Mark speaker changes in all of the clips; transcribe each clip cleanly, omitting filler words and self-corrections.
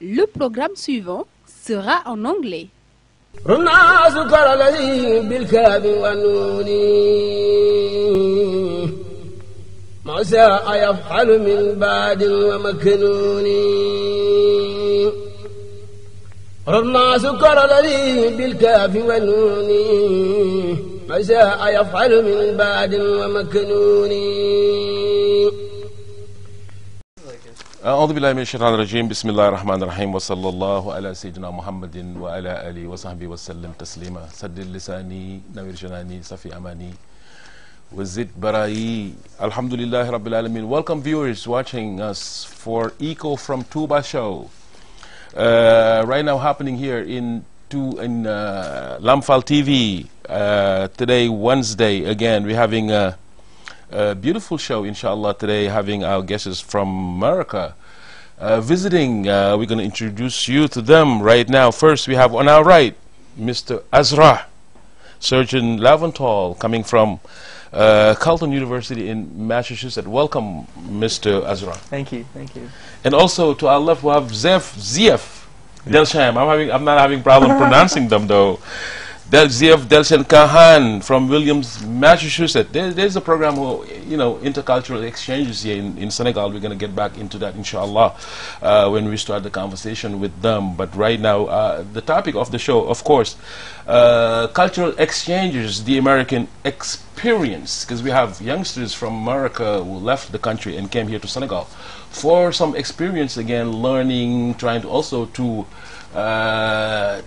Speaker 1: Le programme suivant sera en anglais.
Speaker 2: أعوذ بالله من الشيطان الرجيم بسم الله الرحمن الرحيم وصلى الله على سيدنا محمد وعلى آله وصحبه وسلم تسليما سدد لساني نوير جناني صفي أماني وزد برائي الحمد لله رب العالمين. Welcome viewers watching us for Echo from TOUBA show right now happening here in Lamfal TV. Today Wednesday, again we're having a beautiful show, inshallah. Today having our guests from America visiting. We're going to introduce you to them right now. First we have on our right Mr. Azra, Surgeon Laventhal, coming from Carleton University in Massachusetts. Welcome, Mr. Azra.
Speaker 3: Thank you, thank you.
Speaker 2: And also to our left we have Zief Delsham. I'm not having problem pronouncing them though. Zief Delsen Kahan from Williams, Massachusetts. There's a program, intercultural exchanges here in Senegal. We're going to get back into that, inshallah, when we start the conversation with them. But right now, the topic of the show, of course, cultural exchanges, the American experience, because we have youngsters from America who left the country and came here to Senegal for some experience, again, learning, trying to also to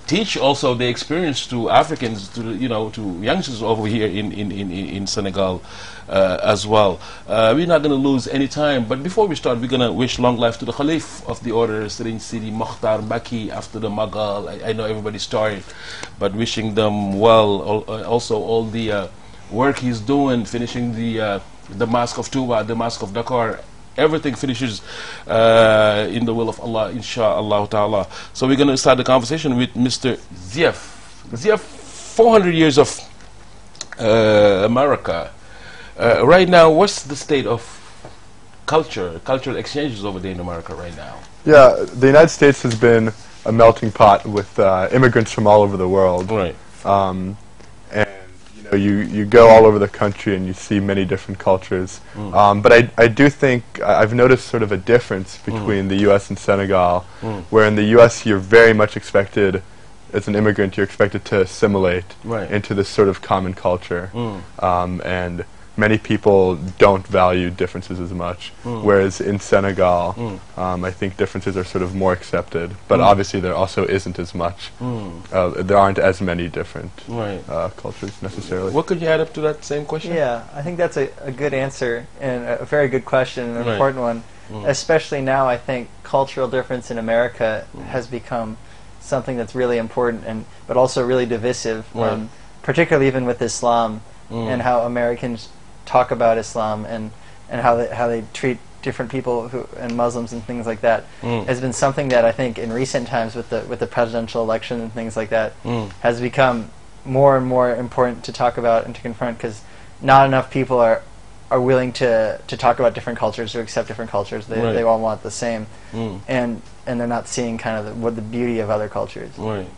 Speaker 2: teach also the experience to Africans, to youngsters over here in Senegal as well. We're not going to lose any time, but before we start, we're going to wish long life to the Khalif of the order, Serigne Sidi Mokhtar Mbaki, after the Magal. I know everybody's tired, but wishing them well. Also all the work he's doing, finishing the Mosque of TOUBA, the Mosque of Dakar. Everything finishes in the will of Allah, inshaAllah ta'ala. So we're going to start the conversation with Mr. Zief. Zief, 400 years of America. Right now, what's the state of cultural exchanges over there in America right now? Yeah,
Speaker 4: the United States has been a melting pot with immigrants from all over the world.
Speaker 2: Right.
Speaker 4: You go all over the country and you see many different cultures. But I do think I've noticed sort of a difference between the U.S. and Senegal, where in the U.S. you're very much expected, as an immigrant, you're expected to assimilate into this sort of common culture. And many people don't value differences as much, whereas in Senegal, I think differences are sort of more accepted, but obviously there also isn't as much. There aren't as many different cultures necessarily.
Speaker 2: What could you add up to that same question?
Speaker 3: Yeah, I think that's a good answer and a very good question, an important one. Especially now, I think cultural difference in America has become something that's really important, but also really divisive, particularly even with Islam and how Americans talk about Islam and how they treat different people and Muslims and things like that has been something that I think in recent times with the presidential election and things like that has become more and more important to talk about and to confront, because not enough people are willing to talk about different cultures, to accept different cultures. They all want the same, and they're not seeing kind of what the beauty of other cultures.
Speaker 2: Right.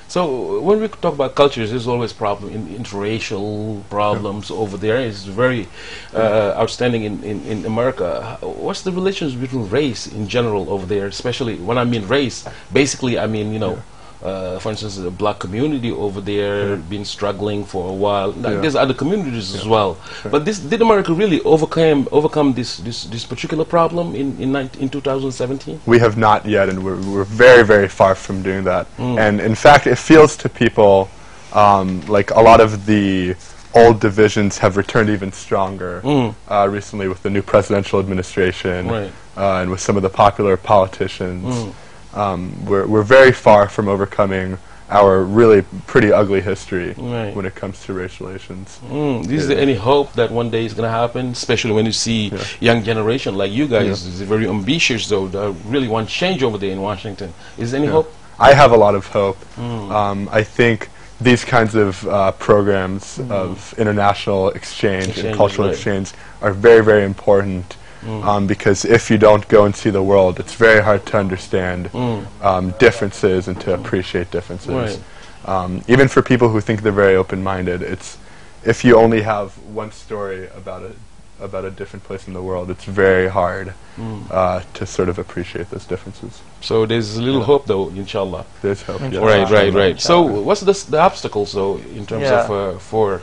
Speaker 2: So when we talk about cultures, there's always problem in interracial problems over there. It's very outstanding in America. What's the relations between race in general over there? Especially when I mean race, basically I mean for instance, the black community over there been struggling for a while. There's other communities as well. But did America really overcome this particular problem in 2017?
Speaker 4: We have not yet, and we're very, very far from doing that. And in fact, it feels to people like a lot of the old divisions have returned even stronger recently with the new presidential administration and with some of the popular politicians. We're very far from overcoming our really pretty ugly history when it comes to racial relations.
Speaker 2: Is there any hope that one day it's going to happen, especially when you see young generation like you guys is very ambitious, though, that really want change over there in Washington? Is there any hope?
Speaker 4: I have a lot of hope. I think these kinds of programs of international exchange and cultural exchange are very, very important because if you don't go and see the world, it's very hard to understand differences and to appreciate differences. Even for people who think they're very open-minded, it's if you only have one story about a different place in the world, it's very hard to sort of appreciate those differences.
Speaker 2: So there's a little hope, though, inshallah.
Speaker 4: There's hope.
Speaker 2: Right. So what's the obstacles, though, in terms of for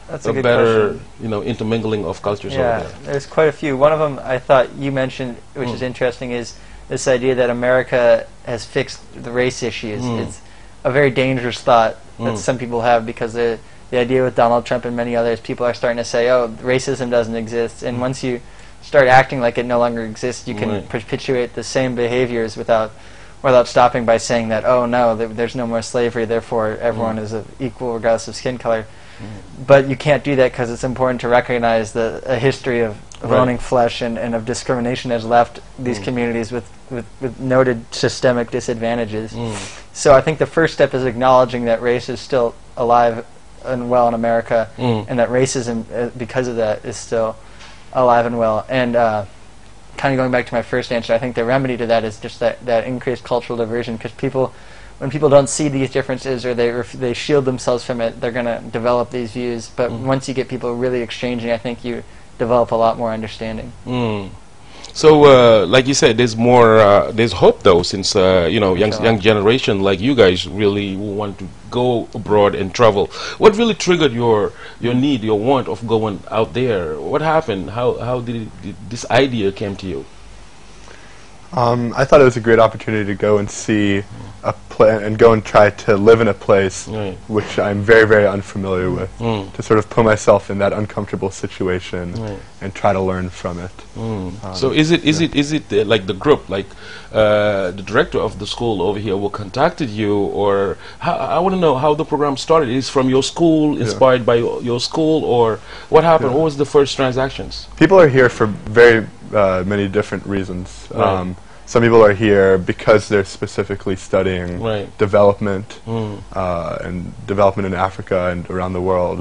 Speaker 3: That's
Speaker 2: a
Speaker 3: good
Speaker 2: better,
Speaker 3: question.
Speaker 2: intermingling of cultures over there?
Speaker 3: There's quite a few. One of them I thought you mentioned, which is interesting, is this idea that America has fixed the race issues. It's a very dangerous thought that some people have, because the idea with Donald Trump and many others, people are starting to say, oh, racism doesn't exist. And once you start acting like it no longer exists, you can perpetuate the same behaviors without stopping by saying that, oh, no, there's no more slavery, therefore everyone is equal regardless of skin color. But you can't do that, because it's important to recognize a history of owning flesh and of discrimination has left these communities with noted systemic disadvantages. So I think the first step is acknowledging that race is still alive and well in America, and that racism, because of that, is still alive and well. And kind of going back to my first answer, I think the remedy to that is just that increased cultural diversion, because when people don't see these differences, or they shield themselves from it, they're going to develop these views. But once you get people really exchanging, I think you develop a lot more understanding.
Speaker 2: So, like you said, there's hope, though, since young generation like you guys really want to go abroad and travel. What really triggered your need, your want of going out there? What happened? How did this idea came to you?
Speaker 4: I thought it was a great opportunity to go and see and go and try to live in a place which I'm very, very unfamiliar with, to sort of put myself in that uncomfortable situation and try to learn from it.
Speaker 2: So is it like the group, like the director of the school over here will contacted you, or I want to know how the program started? Is from your school, inspired by your school, or what happened? What was the first transactions?
Speaker 4: People are here for very many different reasons. Some people are here because they're specifically studying development and development in Africa and around the world.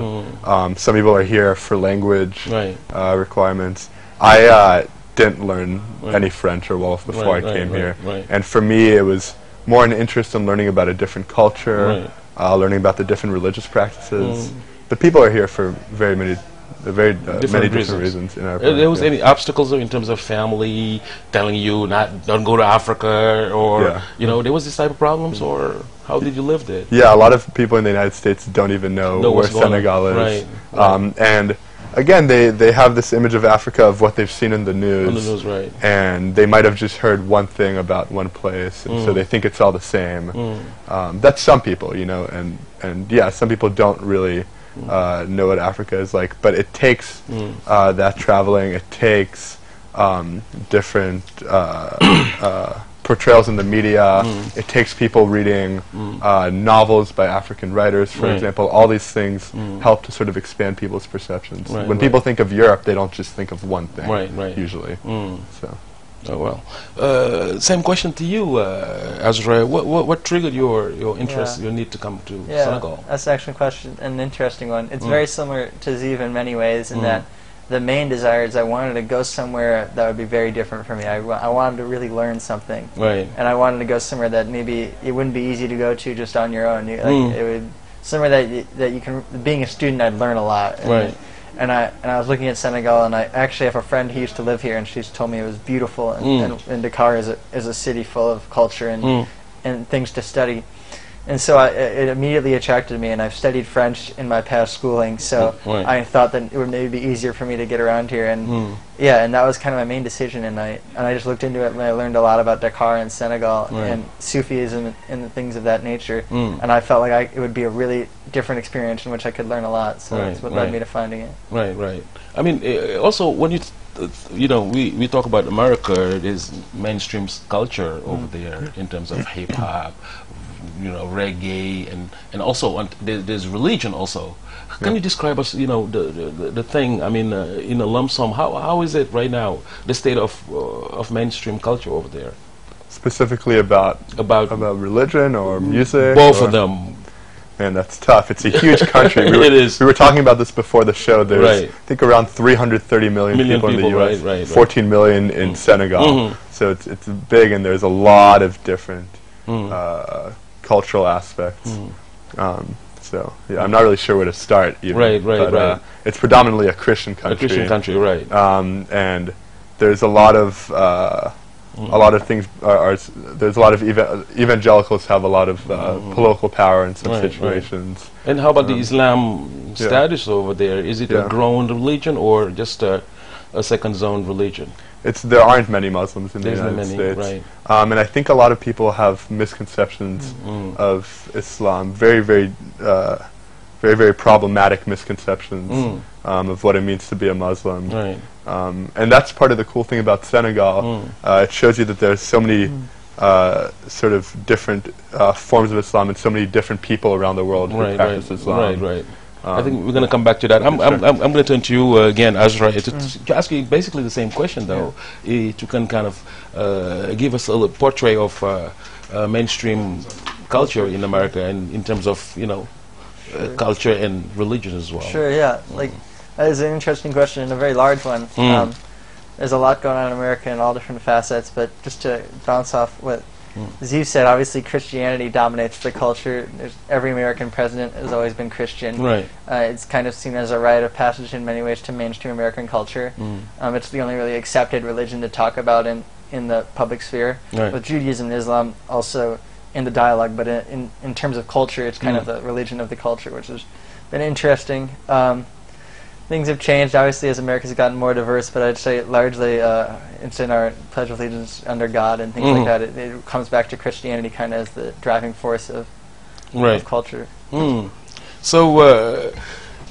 Speaker 4: Some people are here for language requirements. I didn't learn any French or Wolof before I came here, and for me it was more an interest in learning about a different culture, learning about the different religious practices. But people are here for many different reasons in our program.
Speaker 2: There was any obstacles in terms of family telling you don't go to Africa, or there was this type of problems, or how did you live there?
Speaker 4: Yeah, a lot of people in the United States don't even know where Senegal is. And again, they have this image of Africa of what they've seen in the news, and they might have just heard one thing about one place, and so they think it's all the same. That's some people, and yeah, some people don't really know what Africa is like, but it takes that traveling, it takes different portrayals in the media, it takes people reading novels by African writers, for example. All these things help to sort of expand people's perceptions. When people think of Europe, they don't just think of one thing, usually. So.
Speaker 2: Oh, well. Same question to you, Azra. What triggered your interest, your need to come to Senegal?
Speaker 3: That's actually an interesting one. It's very similar to Ziv in many ways, in that the main desire is I wanted to go somewhere that would be very different for me. I wanted to really learn something. And I wanted to go somewhere that maybe it wouldn't be easy to go to just on your own. It would somewhere that you can, being a student, I'd learn a lot. And I was looking at Senegal, and I actually have a friend who used to live here, and she's told me it was beautiful, and Dakar is a city full of culture and things to study. And so it immediately attracted me, and I've studied French in my past schooling, so I thought that it would maybe be easier for me to get around here. And and that was kind of my main decision, and I just looked into it, and I learned a lot about Dakar and Senegal and Sufism and things of that nature. And I felt like it would be a really different experience in which I could learn a lot, so that's what led me to finding it.
Speaker 2: I mean, also when we talk about America, there's mainstream culture over there in terms of hip-hop, reggae, and also there's religion also. Can you describe us, the thing? I mean, in a lump sum, how is it right now, the state of mainstream culture over there?
Speaker 4: Specifically about religion or music?
Speaker 2: Both of them.
Speaker 4: Man, that's tough. It's a huge country.
Speaker 2: It is.
Speaker 4: We were talking about this before the show. There's,
Speaker 2: Right.
Speaker 4: I think, around 330 million people in the U.S.,
Speaker 2: right,
Speaker 4: 14 million in Senegal. So it's big, and there's a lot of different cultural aspects. So yeah, I'm not really sure where to start. Even, but, it's predominantly a Christian country.
Speaker 2: A Christian country, right?
Speaker 4: And there's a lot of things. There's a lot of evangelicals have a lot of political power in some situations.
Speaker 2: And how about the Islam status over there? Is it a growing religion or just a second zone religion?
Speaker 4: There aren't many Muslims in the United States.
Speaker 2: Right.
Speaker 4: And I think a lot of people have misconceptions of Islam, very, very problematic misconceptions of what it means to be a Muslim.
Speaker 2: Right.
Speaker 4: And that's part of the cool thing about Senegal. It shows you that there's so many sort of different forms of Islam and so many different people around the world who practice Islam.
Speaker 2: Right. I think we're going to come back to that. I'm going to turn to you again, Azra, to ask you basically the same question, though. You can kind of give us a little portrait of mainstream culture in America, and in terms of culture and religion as well.
Speaker 3: Sure. Yeah. Like that is an interesting question and a very large one. There's a lot going on in America in all different facets, but just to bounce off what Zeev said, obviously Christianity dominates the culture. Every American president has always been Christian.
Speaker 2: Right.
Speaker 3: It's kind of seen as a rite of passage in many ways to mainstream American culture. It's the only really accepted religion to talk about in the public sphere.
Speaker 2: Right.
Speaker 3: With Judaism and Islam also in the dialogue, but in terms of culture, it's kind of the religion of the culture, which has been interesting. Things have changed, obviously, as America's gotten more diverse, but I'd say largely it's in our Pledge of Allegiance under God and things like that. It comes back to Christianity kind of as the driving force of culture.
Speaker 2: So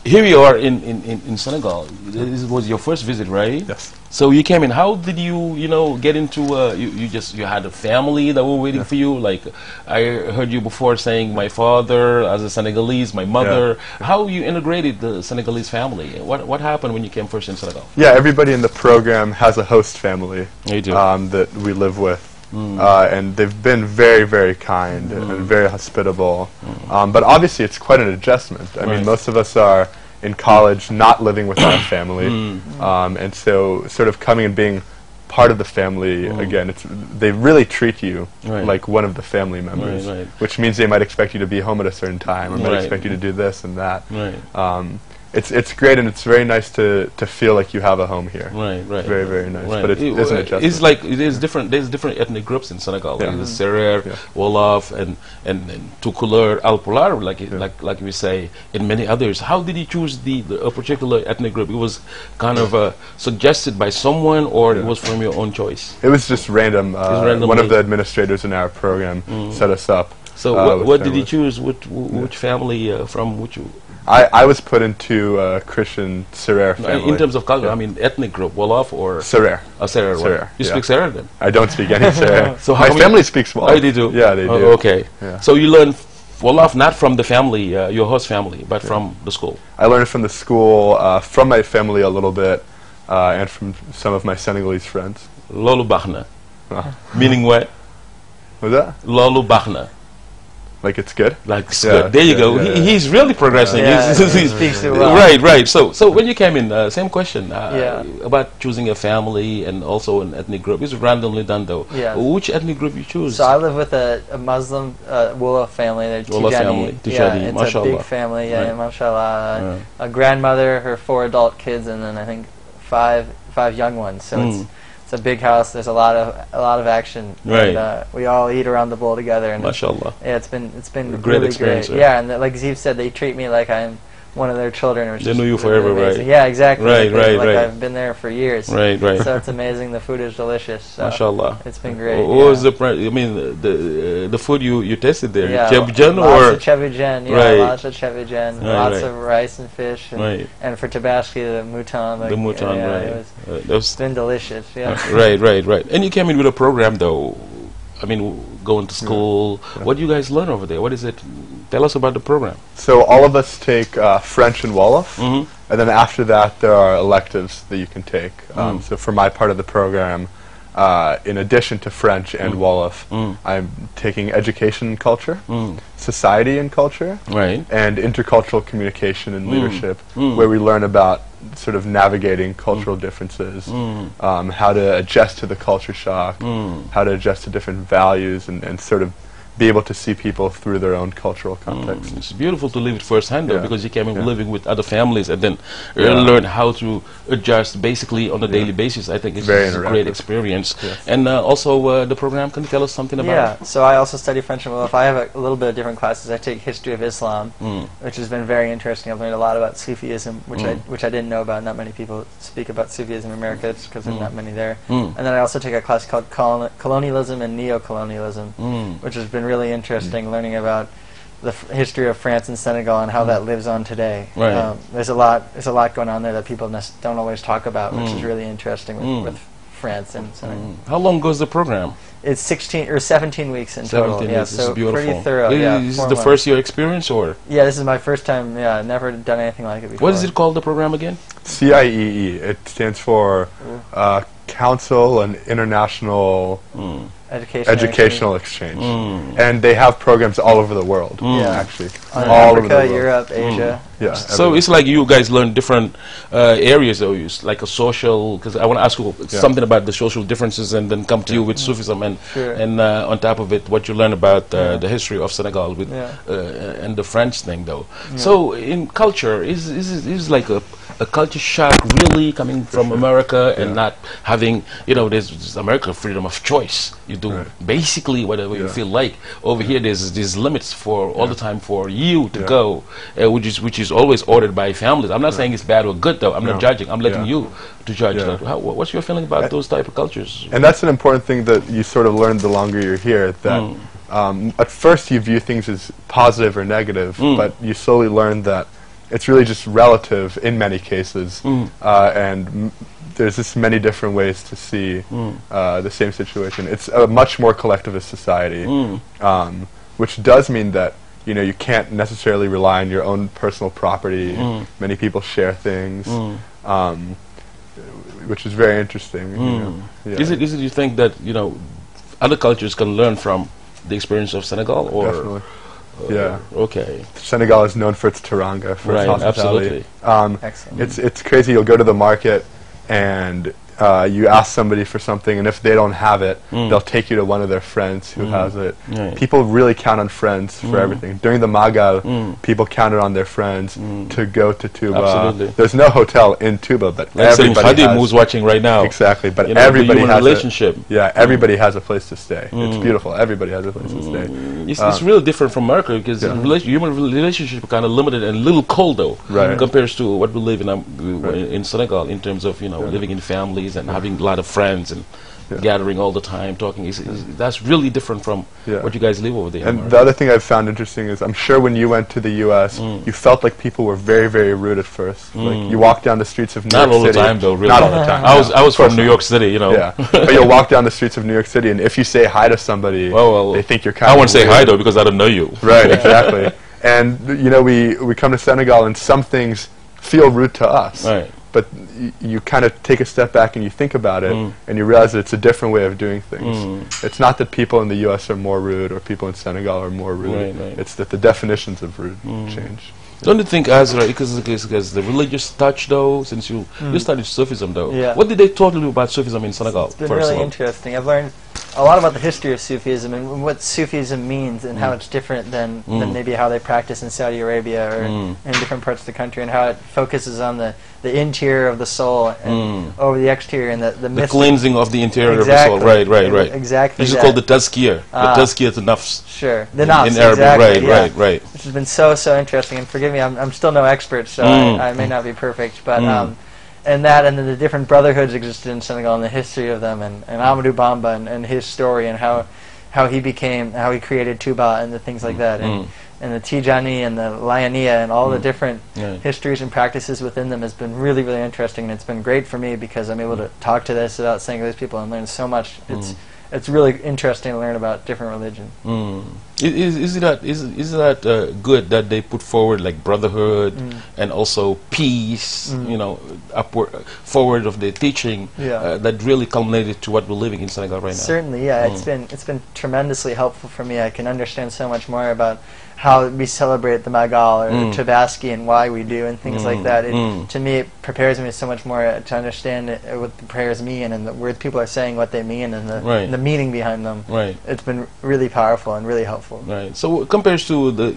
Speaker 2: here you are in Senegal. This was your first visit, right?
Speaker 4: Yes.
Speaker 2: So you came in. How did you get into? You had a family that were waiting for you. Like I heard you before saying, my father as a Senegalese, my mother. How you integrated the Senegalese family? What happened when you came first in Senegal?
Speaker 4: Yeah, everybody in the program has a host family that we live with. And they've been very, very kind and very hospitable. But obviously it's quite an adjustment. I mean, most of us are in college not living with our family. And so sort of coming and being part of the family, again, they really treat you like one of the family members, which means they might expect you to be home at a certain time or might expect you to do this and that. It's great, and it's very nice to feel like you have a home here. Very, very nice. But it is an adjustment.
Speaker 2: It's like there's different ethnic groups in Senegal. Like the Serer, Wolof, and Toucouleur, Alpulaar, like we say, and many others. How did you choose a particular ethnic group? It was kind of suggested by someone, or it was from your own choice?
Speaker 4: It was just random. One of the administrators in our program set us up.
Speaker 2: So what did you choose? Which family from which you?
Speaker 4: I was put into Christian Serer family.
Speaker 2: In terms of culture, I mean ethnic group, Wolof or
Speaker 4: Serer.
Speaker 2: Serer.
Speaker 4: Serer.
Speaker 2: You speak Serer then?
Speaker 4: I don't speak any Serer.
Speaker 2: So
Speaker 4: my family speaks Wolof.
Speaker 2: Oh, they do?
Speaker 4: Yeah, they do.
Speaker 2: Okay. So you learn Wolof not from the family, your host family, but from the school?
Speaker 4: I learned it from the school, from my family a little bit, and from some of my Senegalese friends.
Speaker 2: Lolu Bakhna. Meaning what?
Speaker 4: What's that?
Speaker 2: Lolu Bakhna.
Speaker 4: Like it's good?
Speaker 2: Like it's good. There you go. He's really progressing.
Speaker 3: He speaks it well.
Speaker 2: Right. So when you came in, same question about choosing a family and also an ethnic group. It's randomly done though. Which ethnic group you choose?
Speaker 3: So I live with a Muslim Wolof family. They're Tijani. It's a big family. Mashallah. A grandmother, her 4 adult kids, and then I think 5 young ones. So it's a big house. There's a lot of action. And, we all eat around the bowl together. And
Speaker 2: Mashallah.
Speaker 3: It's been
Speaker 2: a great
Speaker 3: really
Speaker 2: experience.
Speaker 3: Great. Yeah, and like Zeev said, they treat me like I'm one of their children. Which
Speaker 2: they knew you forever,
Speaker 3: amazing.
Speaker 2: right?
Speaker 3: Yeah, exactly.
Speaker 2: Right.
Speaker 3: I've been there for years.
Speaker 2: Right.
Speaker 3: So it's amazing. The food is delicious. So
Speaker 2: Mashallah.
Speaker 3: It's been great.
Speaker 2: What was the food you tasted there?
Speaker 3: Yeah,
Speaker 2: Chebujan
Speaker 3: lots of chebujan. Lots of chebujan. Lots of rice and fish. And for Tabaski, the mouton.
Speaker 2: The mouton,
Speaker 3: It's been delicious.
Speaker 2: Right. And you came in with a program though. I mean, going to school. What do you guys learn over there? What is it? Tell us about the program.
Speaker 4: So all of us take French and Wolof, and then after that there are electives that you can take. So for my part of the program, in addition to French and Wolof, I'm taking education and culture, society and culture, and intercultural communication and leadership, where we learn about sort of navigating cultural differences, how to adjust to the culture shock, how to adjust to different values, and sort of be able to see people through their own cultural context.
Speaker 2: It's beautiful to live it firsthand, though, because you came in living with other families and then learn how to adjust basically on a daily basis. I think it's a great experience. And also the program, can you tell us something about it?
Speaker 3: Yeah, so I also study French and Wolof. I have a little bit of different classes. I take History of Islam, which has been very interesting. I've learned a lot about Sufism, which I didn't know about. Not many people speak about Sufism in America because there's not many there. And then I also take a class called Colonialism and Neo-Colonialism, which has been really interesting, learning about the history of France and Senegal and how that lives on today. There's a lot going on there that people don't always talk about, which is really interesting with France and Senegal.
Speaker 2: How long goes the program?
Speaker 3: It's 16 or 17 weeks in total. Yeah, so
Speaker 2: beautiful.
Speaker 3: Pretty thorough.
Speaker 2: Is this the first year experience, or?
Speaker 3: Yeah, this is my first time. Yeah, never done anything like it before.
Speaker 2: What is it called, the program again?
Speaker 4: CIEE. It stands for Council and International Educational Exchange. And they have programs all over the world, actually. All over the world.
Speaker 3: Europe, Asia.
Speaker 4: Yeah.
Speaker 2: So it's like you guys learn different areas, though, like a social, because I want to ask you something about the social differences and then come to you with Sufism and on top of it, what you learn about the history of Senegal with and the French thing, though. So in culture, is like a culture shock really coming from America and not having, you know, there's America freedom of choice. You do basically whatever you feel like. Over here, there's limits for all the time for you to go, which is always ordered by families. I'm not saying it's bad or good, though. I'm not judging. I'm letting you to judge that. What's your feeling about those type of cultures?
Speaker 4: And that's an important thing that you sort of learn the longer you're here, that at first you view things as positive or negative, but you slowly learn that it's really just relative in many cases, and there's just many different ways to see the same situation. It's a much more collectivist society, which does mean that you can't necessarily rely on your own personal property. Many people share things, which is very interesting.
Speaker 2: Is it you think that other cultures can learn from the experience of Senegal, or?
Speaker 4: Definitely. Yeah.
Speaker 2: Okay.
Speaker 4: Senegal is known for its teranga, for its hospitality.
Speaker 3: Excellent.
Speaker 4: It's crazy. You'll go to the market and you ask somebody for something, and if they don't have it, they'll take you to one of their friends who has it. People really count on friends for everything. During the Magal, people counted on their friends to go to TOUBA.
Speaker 2: Absolutely.
Speaker 4: There's no hotel in TOUBA, but
Speaker 2: like everybody has. Who's watching right now.
Speaker 4: Exactly, but everybody has
Speaker 2: a relationship.
Speaker 4: Everybody has a place to stay. It's beautiful. Everybody has a place to stay.
Speaker 2: It's really different from America because human relationships are kind of limited and a little cold, though, compared to what we live in Senegal in terms of living in families and having a lot of friends and gathering all the time, talking. That's really different from what you guys live over there.
Speaker 4: And the other thing I've found interesting is I'm sure when you went to the U.S., you felt like people were very, very rude at first. Like you walk down the streets of New York City.
Speaker 2: Not all the time, though, really.
Speaker 4: Not all the time.
Speaker 2: I was from New York City,
Speaker 4: Yeah. But you'll walk down the streets of New York City, and if you say hi to somebody, they think you're kind of
Speaker 2: I won't say hi, though, because I don't know you.
Speaker 4: Right, exactly. And, we come to Senegal, and some things feel rude to us.
Speaker 2: Right.
Speaker 4: But you kind of take a step back and you think about it, and you realize that it's a different way of doing things. It's not that people in the U.S. are more rude or people in Senegal are more rude. It's that the definitions of rude change.
Speaker 2: Don't you think, Azra, because the religious touch, though, since you studied Sufism, though, what did they talk to you about Sufism in Senegal?
Speaker 3: It's been really interesting. I've learned a lot about the history of Sufism and what Sufism means and how it's different than maybe how they practice in Saudi Arabia or in different parts of the country, and how it focuses on the interior of the soul and over the exterior and the
Speaker 2: cleansing of the interior of the soul. Right.
Speaker 3: Exactly.
Speaker 2: This is called the tazkiyah. The tazkiyah to nafs.
Speaker 3: Sure. The nafs,
Speaker 2: in Arabic. Right.
Speaker 3: Which has been so interesting, and forgive me, I'm still no expert, so I may not be perfect, but and then the different brotherhoods existed in Senegal and the history of them, and Amadou Bamba and his story and how he created TOUBA and the things like that, and the Tijani and the Layaniya and all the different histories and practices within them has been really, really interesting, and it's been great for me because I'm able to talk to this about Senegalese people and learn so much. It's really interesting to learn about different religions.
Speaker 2: Is that good that they put forward like brotherhood and also peace, you know, forward of the teaching that really culminated to what we're living in Senegal right now?
Speaker 3: Certainly, yeah. It's been tremendously helpful for me. I can understand so much more about how we celebrate the Magal or Tabaski and why we do and things like that. To me, it prepares me so much more to understand what the prayers mean and the words people are saying, what they mean, and the meaning behind them.
Speaker 2: Right.
Speaker 3: It's been really powerful and really helpful.
Speaker 2: Right. So compared to the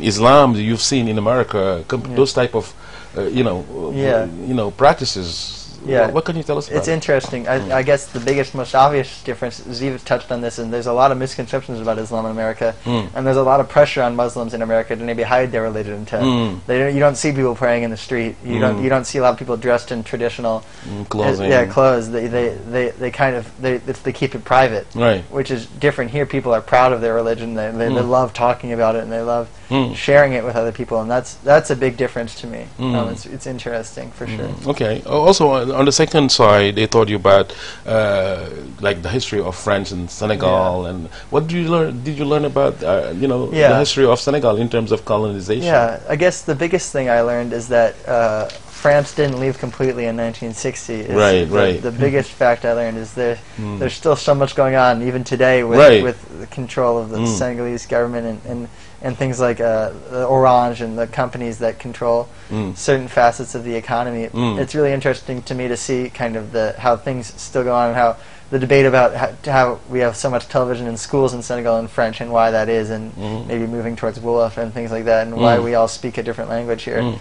Speaker 2: Islam that you've seen in America, those type of you know practices.
Speaker 3: Yeah.
Speaker 2: What can you tell us about
Speaker 3: It's interesting. I guess the biggest, most obvious difference, Ziv touched on this, and there's a lot of misconceptions about Islam in America, and there's a lot of pressure on Muslims in America to maybe hide their religion. You don't see people praying in the street. You don't see a lot of people dressed in traditional
Speaker 2: clothing.
Speaker 3: Clothes. They keep it private,
Speaker 2: right?
Speaker 3: Which is different here. People are proud of their religion. They love talking about it, and they love sharing it with other people, and that's a big difference to me. It's interesting for sure.
Speaker 2: Okay. Also, on the second side, they taught you about like the history of France and Senegal, and what did you learn? Did you learn about the history of Senegal in terms of colonization?
Speaker 3: Yeah, I guess the biggest thing I learned is that France didn't leave completely in 1960. The biggest fact I learned is there's still so much going on even today with the control of the Senegalese government and things like Orange and the companies that control certain facets of the economy. It's really interesting to me to see kind of how things still go on and how the debate about how we have so much television in schools in Senegal in French and why that is, and maybe moving towards Wolof and things like that, and why we all speak a different language here.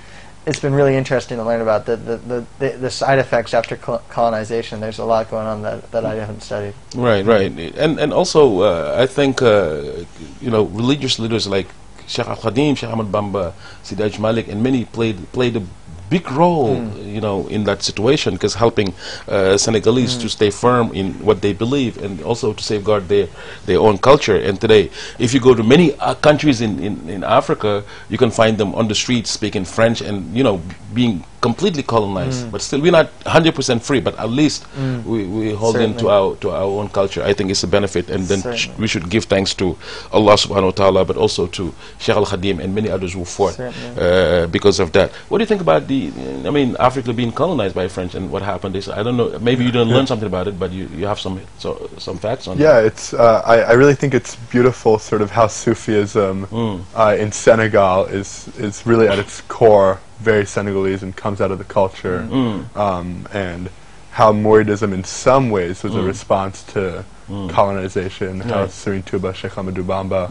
Speaker 3: It's been really interesting to learn about the side effects after colonization. There's a lot going on that I haven't studied.
Speaker 2: Right, and also I think religious leaders like Sheikh Al Khadim, Sheikh Ahmad Bamba, Sidi Aj Malik, and many played a big role, in that situation, because helping Senegalese to stay firm in what they believe and also to safeguard their own culture. And today, if you go to many countries in Africa, you can find them on the streets speaking French and being completely colonized. But still, we're not 100% free. But at least we hold in to our own culture. I think it's a benefit, and then we should give thanks to Allah Subhanahu wa Taala, but also to Sheikh Al Khadim and many others who fought because of that. What do you think about Africa being colonized by French and what happened? I don't know. Maybe you didn't learn something about it, but you have some facts on that.
Speaker 4: Yeah, it's. I really think it's beautiful, sort of how Sufism in Senegal is really at its core very Senegalese and comes out of the culture, and how Mouridism in some ways was a response to colonization, how Serigne TOUBA, Sheikh Amadou Bamba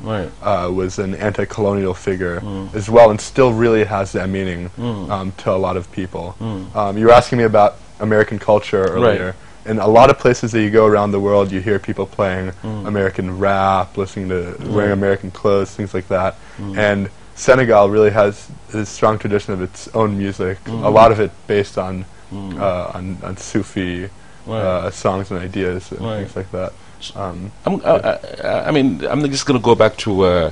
Speaker 4: was an anti-colonial figure as well, and still really has that meaning to a lot of people. You were asking me about American culture earlier. In a lot of places that you go around the world, you hear people playing American rap, listening to wearing American clothes, things like that. And Senegal really has a strong tradition of its own music. A lot of it based on Sufi songs and ideas and things like that.
Speaker 2: I'm just going to go back to a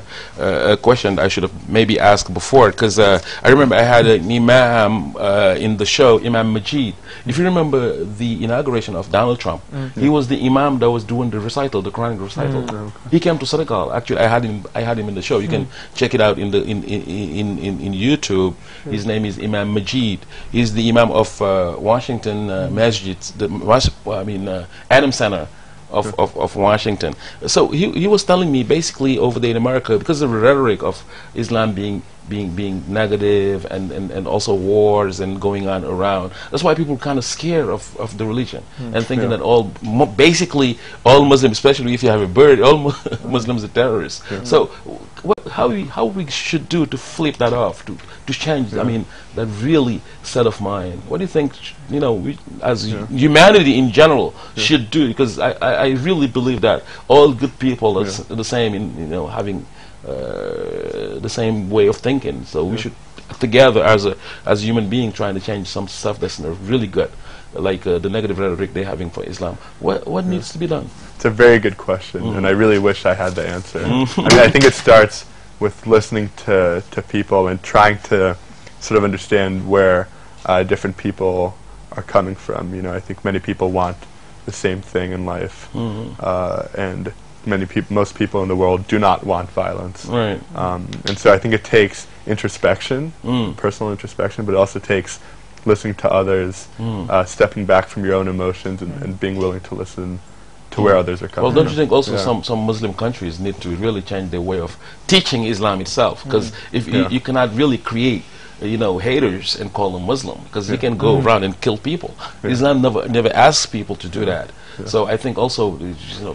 Speaker 2: question I should have maybe asked before, because I remember I had an imam in the show, Imam Majid. If you remember the inauguration of Donald Trump, he was the imam that was doing the recital, the Quranic recital. He came to Senegal. Actually, I had him in the show. You can check it out in YouTube. His name is Imam Majid. He's the imam of Washington Masjid, Adam Center of Washington. So he was telling me basically over there in America, because of the rhetoric of Islam being negative and also wars and going on around, that's why people are kind of scared of the religion and thinking that basically all Muslims, especially if you have a bird, all Muslims are terrorists. So how we should do to flip that off, to change that really set of mind? What do you think we as humanity in general should do? Because I really believe that all good people are the same in having the same way of thinking. So we should together as a human being trying to change some stuff that's really good, like the negative rhetoric they're having for Islam. What needs to be done?
Speaker 4: It's a very good question, and I really wish I had the answer. I think it starts with listening to people and trying to sort of understand where different people are coming from. I think many people want the same thing in life, and most people in the world do not want violence.
Speaker 2: Right.
Speaker 4: And so I think it takes introspection, personal introspection, but it also takes listening to others, stepping back from your own emotions, and being willing to listen to where others are coming from.
Speaker 2: Well, don't you think also some Muslim countries need to really change their way of teaching Islam itself? Because if you cannot really create, haters and call them Muslim, because you can go around and kill people. Islam never asks people to do that. So I think also,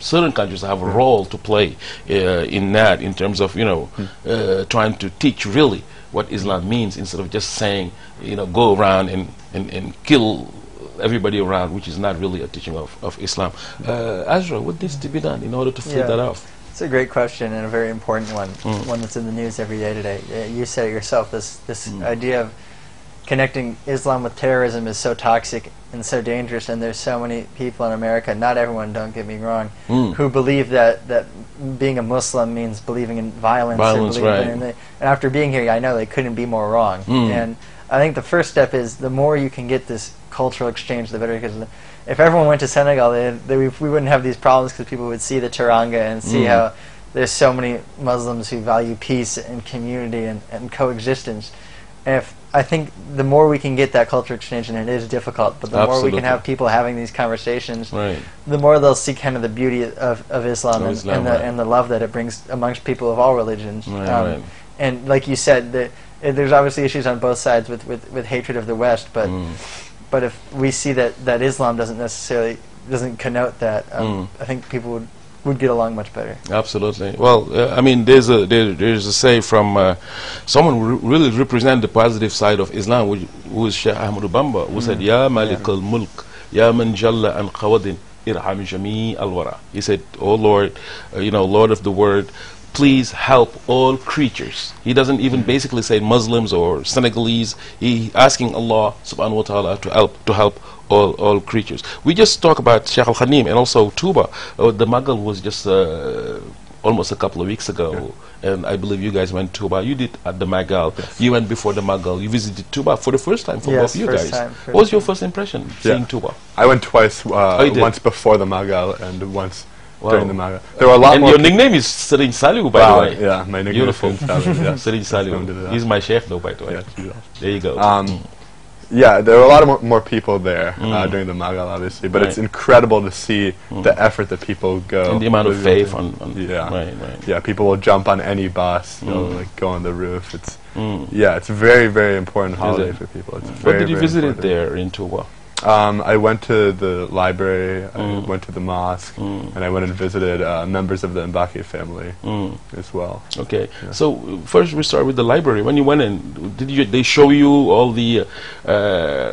Speaker 2: certain countries have a role to play in that, in terms of, trying to teach really what Islam means, instead of just saying, go around and kill everybody around, which is not really a teaching of Islam. Azra, what needs to be done in order to fill that off?
Speaker 3: It's a great question, and a very important one, one that's in the news every day today. You said it yourself, this idea of connecting Islam with terrorism is so toxic and so dangerous, and there's so many people in America, not everyone, don't get me wrong, who believe that being a Muslim means believing in violence. And after being here, I know they couldn't be more wrong. And I think the first step is, the more you can get this cultural exchange, the better, because if everyone went to Senegal, we wouldn't have these problems, because people would see the Teranga and see how there's so many Muslims who value peace and community and coexistence. And I think the more we can get that cultural exchange, and it is difficult, but the more we can have people having these conversations, the more they'll see kind of the beauty of Islam, and the love that it brings amongst people of all religions. And like you said, there's obviously issues on both sides with hatred of the West, but if we see that Islam doesn't connote that, I think people would get along much better.
Speaker 2: Absolutely. Well, I mean, there's a say from someone who really represents the positive side of Islam, who is Sheikh Ahmadu Bamba, who said, "Ya Malik al-Mulk, Ya man jalla an qawadin, irham jami al-wara." He said, "Oh Lord, Lord of the world, please help all creatures." He doesn't even basically say Muslims or Senegalese. He asking Allah subhanahu wa ta'ala to help all creatures. We just talk about Sheikh Al-Khanim and also TOUBA. The Magal was just almost a couple of weeks ago, and I believe you guys went to TOUBA. You did at the Magal. You went before the Magal. You visited TOUBA for the first time for both you guys. What was your first impression seeing TOUBA?
Speaker 4: I went twice, once before the Magal and once during the Magal. There were a lot more.
Speaker 2: Your nickname is S.Fallou, by the way.
Speaker 4: Yeah, my nickname is S.Fallou.
Speaker 2: S.Fallou. He's my sheikh, though, by the way. There you go.
Speaker 4: Yeah, there were a lot of more people there during the Magal, obviously, but it's incredible to see the effort that people go.
Speaker 2: And the amount of faith
Speaker 4: yeah, people will jump on any bus, they'll go on the roof. It's it's a very, very important holiday for people. It's
Speaker 2: what did you visit there in TOUBA?
Speaker 4: I went to the library, I went to the mosque, and I went and visited members of the Mbake family as well.
Speaker 2: Okay, so first we start with the library. When you went in, they show you all the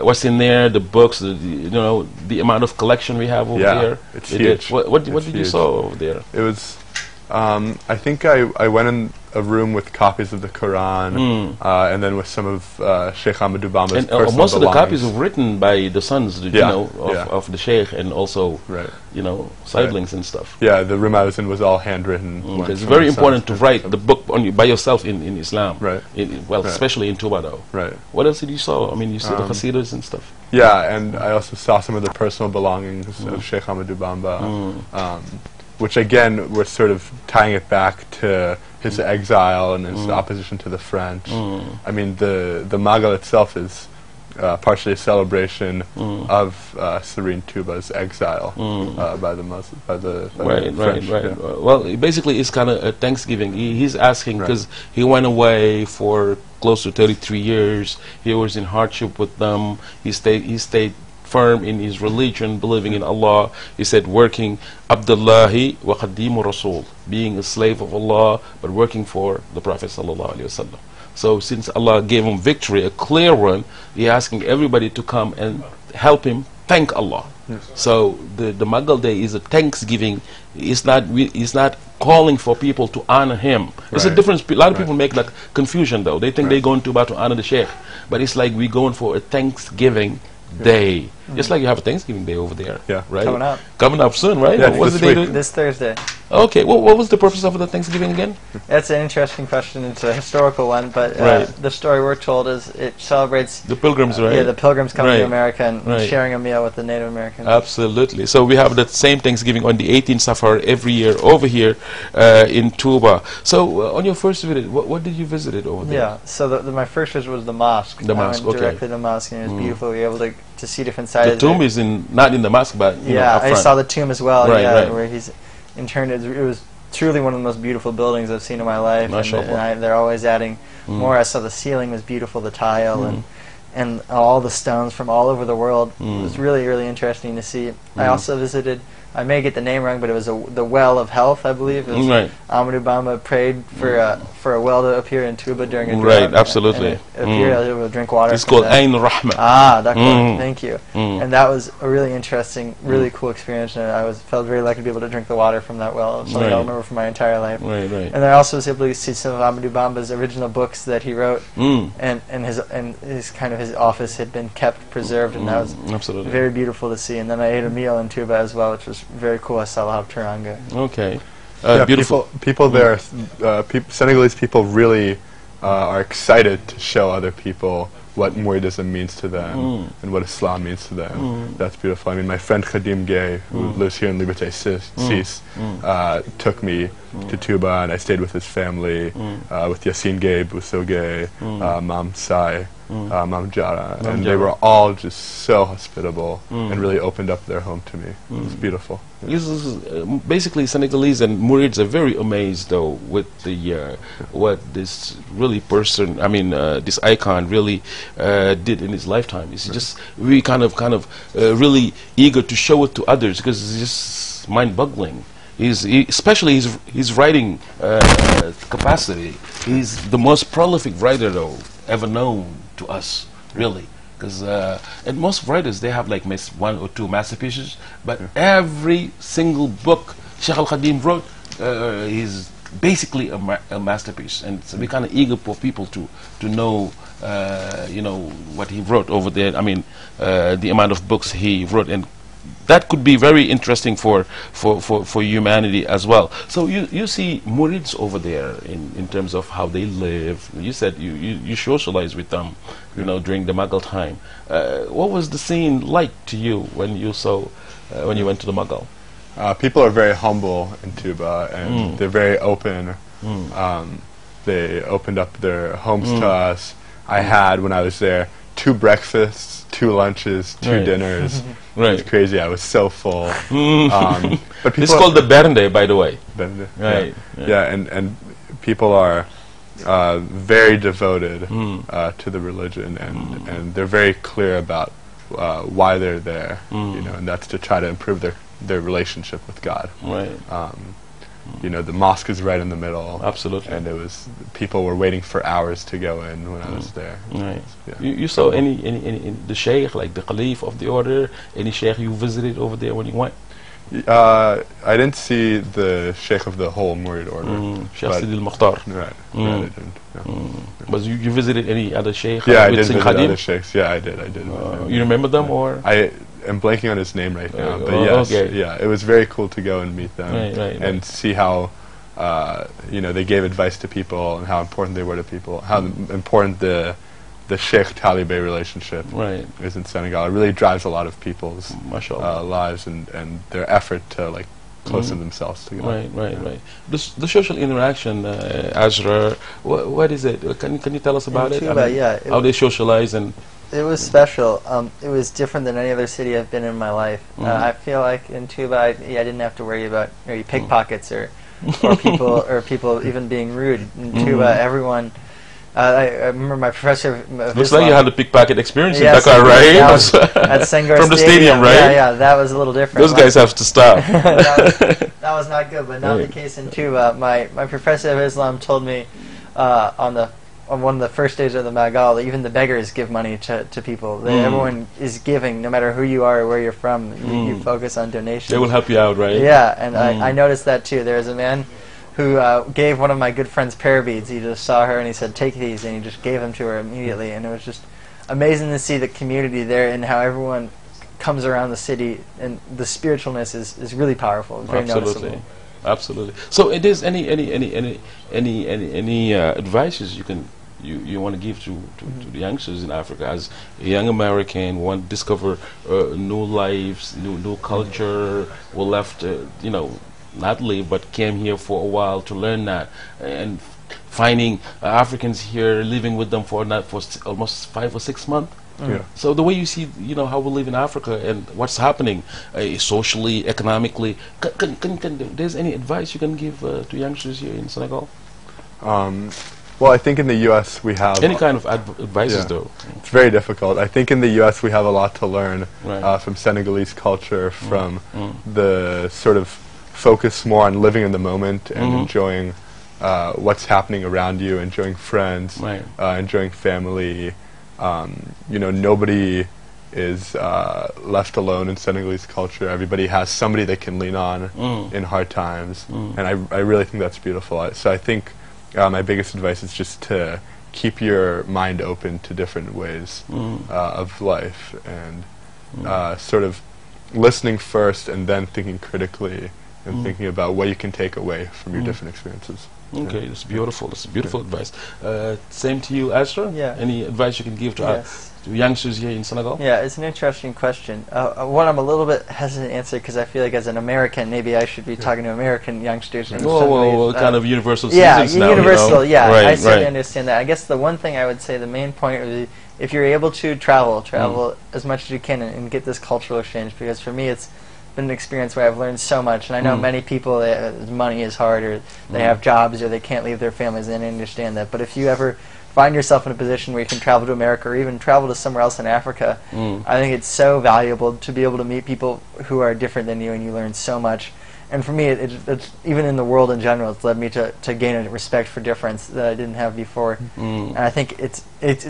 Speaker 2: what's in there, the books, the amount of collection we have over there?
Speaker 4: It's huge.
Speaker 2: What did you saw over there?
Speaker 4: It was, I think I went in a room with copies of the Quran, and then with some of Sheikh Ahmadu Bamba's personal belongings.
Speaker 2: Most of the copies are written by the sons, of the Sheikh, and also, siblings and stuff.
Speaker 4: Yeah, the room I was in was all handwritten.
Speaker 2: It's very important to write the book by yourself in Islam.
Speaker 4: Right.
Speaker 2: Especially in TOUBA, though.
Speaker 4: Right.
Speaker 2: What else did you saw? I mean, you saw the Qasidas and stuff.
Speaker 4: Yeah, and I also saw some of the personal belongings of Sheikh Ahmadu Bamba, which again, we're sort of tying it back to his exile and his opposition to the French. I mean, the Magal itself is partially a celebration of Serene Touba's exile by the French.
Speaker 2: Well, basically, it's kind of a Thanksgiving. He's asking because he went away for close to 33 years. He was in hardship with them. He stayed firm in his religion, believing in Allah. He said, working Abdullahi wa Qadimu Rasul, being a slave of Allah, but working for the Prophet sallallahu alaihi wasallam. So since Allah gave him victory, a clear one, he asking everybody to come and help him thank Allah. So the Magal Day is a thanksgiving. It's not calling for people to honor him. It's a difference. A lot of people make like confusion, though. They think they're going to honor the Sheikh, but it's like we're going for a thanksgiving Day. Just like you have a Thanksgiving Day over there.
Speaker 4: Yeah.
Speaker 2: Right?
Speaker 3: Coming up
Speaker 2: soon, right?
Speaker 4: Yeah,
Speaker 2: What's the
Speaker 4: this
Speaker 2: day?
Speaker 4: week.
Speaker 3: this Thursday.
Speaker 2: Okay, what was the purpose of the Thanksgiving again?
Speaker 3: That's an interesting question. It's a historical one, but
Speaker 2: Right.
Speaker 3: the story we're told is it celebrates
Speaker 2: The Pilgrims, right?
Speaker 3: yeah, the Pilgrims coming
Speaker 2: Right.
Speaker 3: to America and
Speaker 2: Right.
Speaker 3: sharing a meal with the Native Americans.
Speaker 2: Absolutely. So we have that same Thanksgiving on the 18th Safar every year over here in TOUBA. So on your first visit, what did you visit it over there?
Speaker 3: Yeah, so my first visit was the mosque.
Speaker 2: The mosque,
Speaker 3: I went
Speaker 2: okay.
Speaker 3: directly to the mosque, and it was beautiful. We were able to see different sides.
Speaker 2: The tomb is not in the mosque, but you know,
Speaker 3: yeah,
Speaker 2: up
Speaker 3: I
Speaker 2: front.
Speaker 3: saw the tomb as well.
Speaker 2: Right,
Speaker 3: yeah,
Speaker 2: right.
Speaker 3: where he's interned. It was truly one of the most beautiful buildings I've seen in my life.
Speaker 2: MashaAllah.
Speaker 3: They're always adding more. I saw the ceiling was beautiful, the tile, and all the stones from all over the world. It was really, really interesting to see. I also visited, I may get the name wrong, but it was the Well of Health, I believe. It was
Speaker 2: Right.
Speaker 3: Amadou Bamba prayed for a well to appear in TOUBA during a drought.
Speaker 2: Right, absolutely.
Speaker 3: And it appeared I was able to drink water.
Speaker 2: It's
Speaker 3: from
Speaker 2: called
Speaker 3: that.
Speaker 2: Ain Rahma.
Speaker 3: Ah, d'accord. Thank you. And that was a really interesting, really cool experience. And I felt very lucky to be able to drink the water from that well. It's something
Speaker 2: Right.
Speaker 3: I'll remember for my entire life.
Speaker 2: Right, right.
Speaker 3: And I also was able to see some of Amadou Bamba's original books that he wrote, and his office had been kept preserved, and that was
Speaker 2: Absolutely.
Speaker 3: very beautiful to see. And then I ate a meal in TOUBA as well, which was very cool. I saw Lahab Teranga.
Speaker 2: Okay.
Speaker 4: Yeah,
Speaker 2: Beautiful.
Speaker 4: people there, Senegalese people really are excited to show other people what Mouridism means to them and what Islam means to them. That's beautiful. I mean, my friend Khadim GAYE, who lives here in Liberté 6, took me to TOUBA, and I stayed with his family, with Yassine GAYE, Bousso GAYE, Mam Sai, Mam Jara, and they were all just so hospitable and really opened up their home to me. It was beautiful.
Speaker 2: Basically, Senegalese and Mourids are very amazed, though, with the what this really person, I mean, this icon really did in his lifetime. He's just really kind of really eager to show it to others because it's just mind-boggling. Especially his writing capacity. He's the most prolific writer, though, ever known to us, really. Because and most writers, they have like one or two masterpieces, but every single book Sheikh Al-Khadim wrote is basically a masterpiece, and so we're kind of eager for people to know what he wrote over there. I mean, the amount of books he wrote, and that could be very interesting for humanity as well. So you see Mourids over there in terms of how they live. You said you socialize with them, during the Magal time. What was the scene like to you when you went to the Magal?
Speaker 4: People are very humble in TOUBA, and they're very open. They opened up their homes to us. I had, when I was there, 2 breakfasts, 2 lunches, 2 dinners.
Speaker 2: Right.
Speaker 4: It's crazy. I was so full. But
Speaker 2: It's called the Bernde, by the way.
Speaker 4: Bernde,
Speaker 2: Right.
Speaker 4: Yeah, and people are very devoted to the religion, and they're very clear about why they're there. And that's to try to improve their relationship with God.
Speaker 2: Right.
Speaker 4: The mosque is right in the middle.
Speaker 2: Absolutely.
Speaker 4: And people were waiting for hours to go in when I was there.
Speaker 2: Right.
Speaker 4: Yeah.
Speaker 2: You saw any the sheikh, like the caliph of the order, any sheikh you visited over there when you went?
Speaker 4: I didn't see the sheikh of the whole Mourid order.
Speaker 2: Sheikh Sidi al-Mukhtar.
Speaker 4: Right. I didn't. No.
Speaker 2: But you visited any other sheikh?
Speaker 4: Yeah, I did
Speaker 2: with
Speaker 4: visit
Speaker 2: Khadim?
Speaker 4: other sheikhs. Yeah, I did.
Speaker 2: You remember them or?
Speaker 4: I am blanking on his name right now, but yes,
Speaker 2: okay.
Speaker 4: yeah, it was very cool to go and meet them and see how they gave advice to people and how important they were to people, how important the sheikh-talibe relationship is in Senegal. It really drives a lot of people's lives and their effort to closen themselves to God.
Speaker 2: Right. The social interaction, Azra, what is it? Can you tell us about it?
Speaker 3: TOUBA,
Speaker 2: how they socialize and.
Speaker 3: It was special. It was different than any other city I've been in my life. I feel like in TOUBA, I didn't have to worry about pickpockets or people even being rude. In TOUBA, everyone. I remember my professor of
Speaker 2: Looks
Speaker 3: Islam,
Speaker 2: like you had a pickpocket experience in
Speaker 3: yes,
Speaker 2: Dakar, right?
Speaker 3: That was at Senghor
Speaker 2: From the stadium, right?
Speaker 3: Yeah, that was a little different.
Speaker 2: Those guys have to stop.
Speaker 3: that was not good, but not the case in TOUBA. My professor of Islam told me on one of the first days of the Magal, even the beggars give money to people. Everyone is giving, no matter who you are or where you're from. You focus on donations.
Speaker 2: They will help you out, right?
Speaker 3: Yeah, and I noticed that too. There was a man who gave one of my good friends prayer beads. He just saw her and he said, "Take these," and he just gave them to her immediately. And it was just, amazing to see the community there and how everyone comes around the city, and the spiritualness is really powerful. It's very noticeable.
Speaker 2: Absolutely. So, it is any advices you want to give to the youngsters in Africa as a young American want to discover new lives, new culture, who left not live but came here for a while to learn that, and finding Africans here living with them for almost 5 or 6 months.
Speaker 4: Yeah.
Speaker 2: So the way you see, how we live in Africa and what's happening socially, economically, there's any advice you can give to youngsters here in Senegal?
Speaker 4: Well, I think in the U.S. we have...
Speaker 2: Any kind of advices, though?
Speaker 4: It's very difficult. I think in the U.S. we have a lot to learn from Senegalese culture, from the sort of focus more on living in the moment and enjoying what's happening around you, enjoying friends, enjoying family. Nobody is left alone in Senegalese culture. Everybody has somebody they can lean on in hard times, and I really think that's beautiful. So I think my biggest advice is just to keep your mind open to different ways of life, and sort of listening first and then thinking critically and thinking about what you can take away from your different experiences.
Speaker 2: Okay, that's beautiful. That's beautiful advice. Same to you, Astra?
Speaker 3: Yeah.
Speaker 2: Any advice you can give to youngsters here in Senegal?
Speaker 3: Yeah, it's an interesting question. One I'm a little bit hesitant to answer because I feel like as an American, maybe I should be talking to American youngsters.
Speaker 2: Well, kind of universal citizens now.
Speaker 3: Universal,
Speaker 2: Right,
Speaker 3: I certainly understand that. I guess the one thing I would say, the main point would be, if you're able to travel as much as you can and get this cultural exchange, because for me it's been an experience where I've learned so much, and I know many people, money is hard, or they have jobs, or they can't leave their families, and I understand that. But if you ever find yourself in a position where you can travel to America, or even travel to somewhere else in Africa, I think it's so valuable to be able to meet people who are different than you, and you learn so much. And for me, it's even in the world in general, it's led me to gain a respect for difference that I didn't have before. And I think it's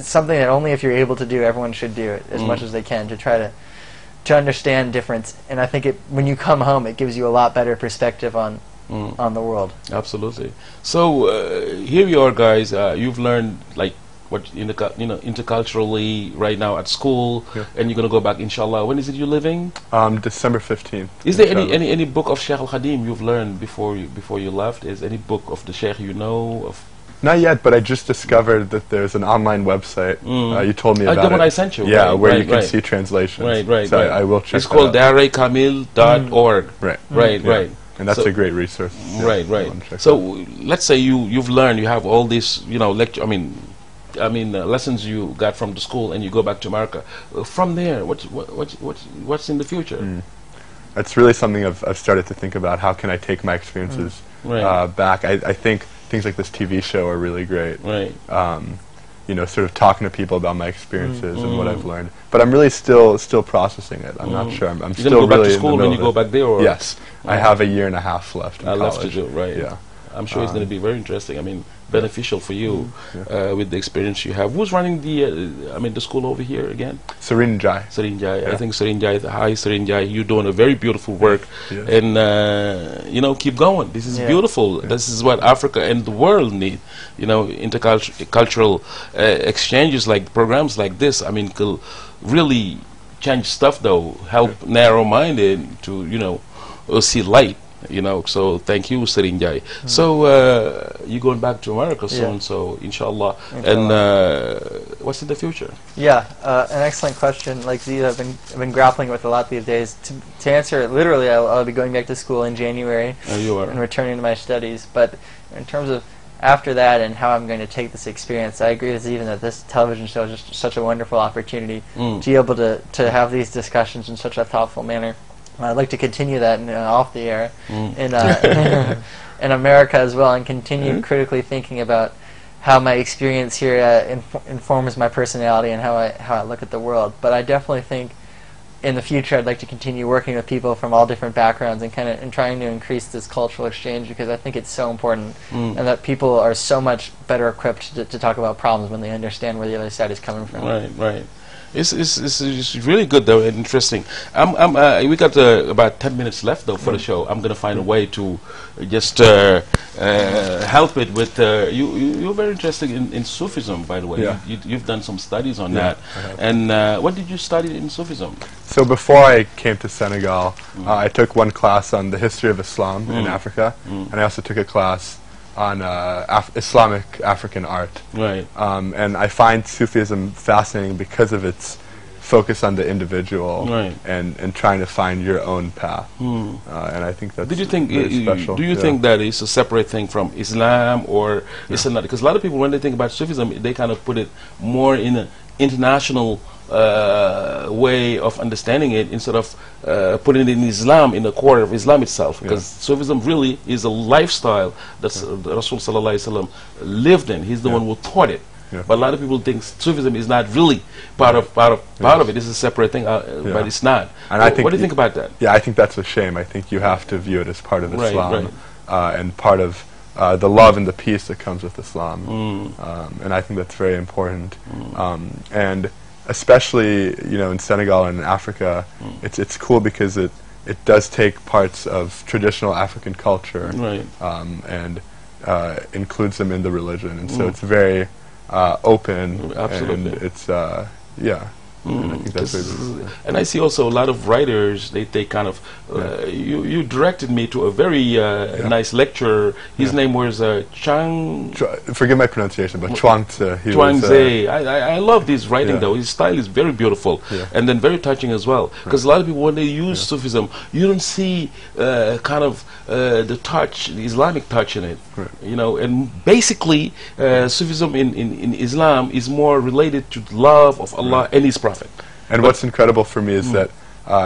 Speaker 3: something that only if you're able to do, everyone should do it as much as they can to try to understand difference. And I think when you come home, it gives you a lot better perspective on the world.
Speaker 2: Absolutely. So here you are, guys. You've learned like what interculturally right now at school, and you're gonna go back, inshallah. When is it you're leaving?
Speaker 4: December 15th.
Speaker 2: Is there any book of Sheikh Al Khadim you've learned before you left? Is any book of the Sheikh you know of?
Speaker 4: Not yet, but I just discovered that there's an online website. You told me about
Speaker 2: the one
Speaker 4: it.
Speaker 2: I sent you.
Speaker 4: Yeah, where you can see translations. So I will check.
Speaker 2: It's called darekamil.org. Right.
Speaker 4: And that's a great resource.
Speaker 2: Right. So let's say you've learned, you have all this, lecture. I mean, lessons you got from the school, and you go back to America. From there, what's in the future?
Speaker 4: That's really something I've started to think about. How can I take my experiences back? I think things like this TV show are really great. Sort of talking to people about my experiences and what I've learned. But I'm really still processing it. I'm not sure. I'm still
Speaker 2: go back
Speaker 4: really
Speaker 2: to school
Speaker 4: in the
Speaker 2: when you go back there? Or?
Speaker 4: Yes. I have a year and a half left in college.
Speaker 2: Left to do, right.
Speaker 4: Yeah.
Speaker 2: I'm sure it's going to be very interesting. I mean, beneficial for you with the experience you have. Who's running the school over here again?
Speaker 4: Serene Jai.
Speaker 2: Serene Jai. I think Serene Jai. Hi, Serene Jai. You're doing a very beautiful work, and keep going. This is beautiful. This is what Africa and the world need. Intercultural exchanges, like programs like this. I mean, could really change stuff. Though, help narrow-minded to see light. So thank you, Serene Jai. So you're going back to America soon, so inshallah. And what's in the future?
Speaker 3: Yeah, an excellent question. Like Z, I've been grappling with a lot these days. To answer it literally, I'll be going back to school in January and returning to my studies. But in terms of after that and how I'm going to take this experience, I agree with Stephen that this television show is just such a wonderful opportunity to be able to have these discussions in such a thoughtful manner. I'd like to continue that off the air in America as well, and continue critically thinking about how my experience here informs my personality and how I look at the world. But I definitely think in the future I'd like to continue working with people from all different backgrounds and trying to increase this cultural exchange, because I think it's so important, and that people are so much better equipped to talk about problems when they understand where the other side is coming from.
Speaker 2: Right. It's really good though, and interesting. We got about 10 minutes left though for the show. I'm gonna find a way to just help it with you're very interested in Sufism, by the way.
Speaker 4: Yeah.
Speaker 2: You've done some studies on that. And what did you study in Sufism?
Speaker 4: So before I came to Senegal, I took one class on the history of Islam in Africa, and I also took a class on Islamic African art.
Speaker 2: Right.
Speaker 4: And I find Sufism fascinating because of its focus on the individual,
Speaker 2: right,
Speaker 4: and trying to find your own path. And I think that's
Speaker 2: Did you think
Speaker 4: very special.
Speaker 2: do you think that it's a separate thing from Islam, or it's not? Because a lot of people, when they think about Sufism, they kind of put it more in an international way of understanding it, instead of putting it in Islam, in the core of Islam itself. Because Sufism really is a lifestyle that Rasul Sallallahu Alaihi Wasallam lived in. He's the one who taught it. But a lot of people think Sufism is not really part of it. It's a separate thing, but it's not.
Speaker 4: And I think
Speaker 2: what do you think about that?
Speaker 4: Yeah, I think that's a shame. I think you have to view it as part of Islam,
Speaker 2: right.
Speaker 4: And part of the love and the peace that comes with Islam. And I think that's very important. And especially, you know, in Senegal and in Africa, it's cool because it does take parts of traditional African culture,
Speaker 2: right,
Speaker 4: and includes them in the religion, and so it's very open.
Speaker 2: Absolutely.
Speaker 4: And it's yeah. And I think that's really,
Speaker 2: and I see also a lot of writers, they kind of you directed me to a very nice lecturer. His name was Chang.
Speaker 4: Forgive my pronunciation, but Chuangzi.
Speaker 2: Chuangzi. I love his writing though. His style is very beautiful, and then very touching as well. Because a lot of people, when they use Sufism, you don't see kind of the touch, the Islamic touch in it. You know, and basically Sufism in Islam is more related to the love of Allah and His Prophet.
Speaker 4: And what's incredible for me is that